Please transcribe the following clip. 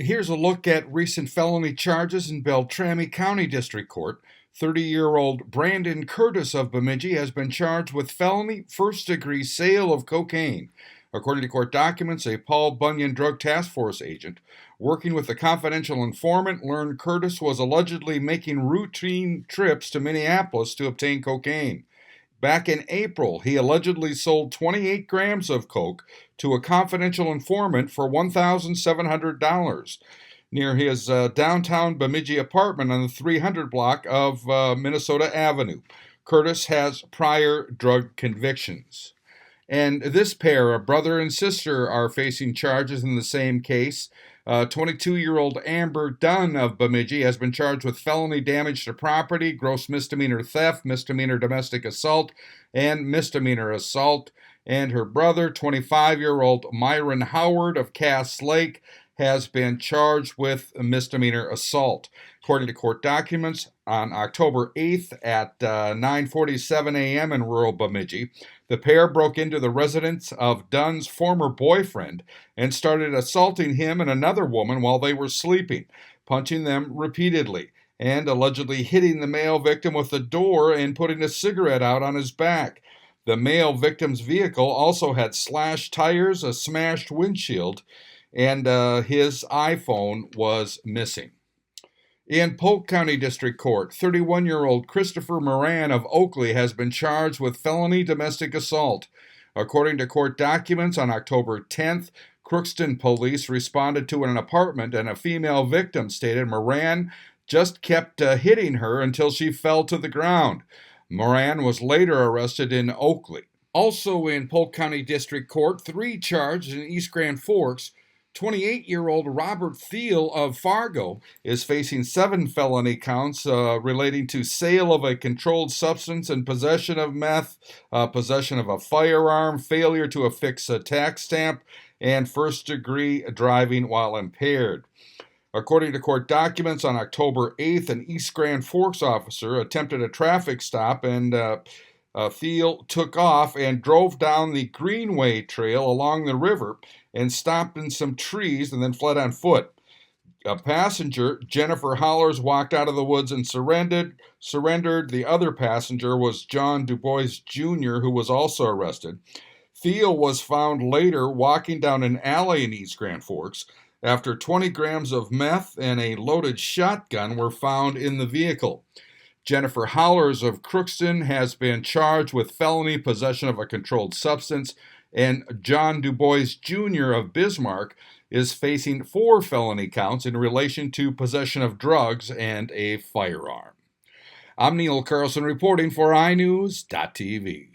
Here's a look at recent felony charges in Beltrami County District Court. 30-year-old Brandin Curtis of Bemidji has been charged with felony first-degree sale of cocaine. According to court documents, a Paul Bunyan Drug Task Force agent working with a confidential informant learned Curtis was allegedly making routine trips to Minneapolis to obtain cocaine. Back in April, he allegedly sold 28 grams of coke to a confidential informant for $1,700 near his downtown Bemidji apartment on the 300 block of Minnesota Avenue. Curtis has prior drug convictions. And this pair, a brother and sister, are facing charges in the same case. 22-year-old Amber Dunn of Bemidji has been charged with felony damage to property, gross misdemeanor theft, misdemeanor domestic assault, and misdemeanor assault. And her brother, 25-year-old Myron Howard of Cass Lake, has been charged with misdemeanor assault. According to court documents, on October 8th at 9:47 a.m. in rural Bemidji, the pair broke into the residence of Dunn's former boyfriend and started assaulting him and another woman while they were sleeping, punching them repeatedly, and allegedly hitting the male victim with the door and putting a cigarette out on his back. The male victim's vehicle also had slashed tires, a smashed windshield, and his iPhone was missing. In Polk County District Court, 31-year-old Christopher Moran of Oklee has been charged with felony domestic assault. According to court documents, on October 10th, Crookston police responded to an apartment, and a female victim stated Moran just kept hitting her until she fell to the ground. Moran was later arrested in Oklee. Also in Polk County District Court, 3 charged in East Grand Forks. 28-year-old Robert Thiel of Fargo is facing 7 felony counts relating to sale of a controlled substance and possession of meth, possession of a firearm, failure to affix a tax stamp, and first-degree driving while impaired. According to court documents, on October 8th, an East Grand Forks officer attempted a traffic stop, and Thiel took off and drove down the Greenway Trail along the river and stopped in some trees and then fled on foot. A passenger, Jennifer Hollers, walked out of the woods and surrendered. The other passenger was John DuBois Jr., who was also arrested. Thiel was found later walking down an alley in East Grand Forks after 20 grams of meth and a loaded shotgun were found in the vehicle. Jennifer Hollers of Crookston has been charged with felony possession of a controlled substance, and John DuBois Jr. of Bismarck is facing 4 felony counts in relation to possession of drugs and a firearm. I'm Neil Carlson reporting for iNewZ.TV.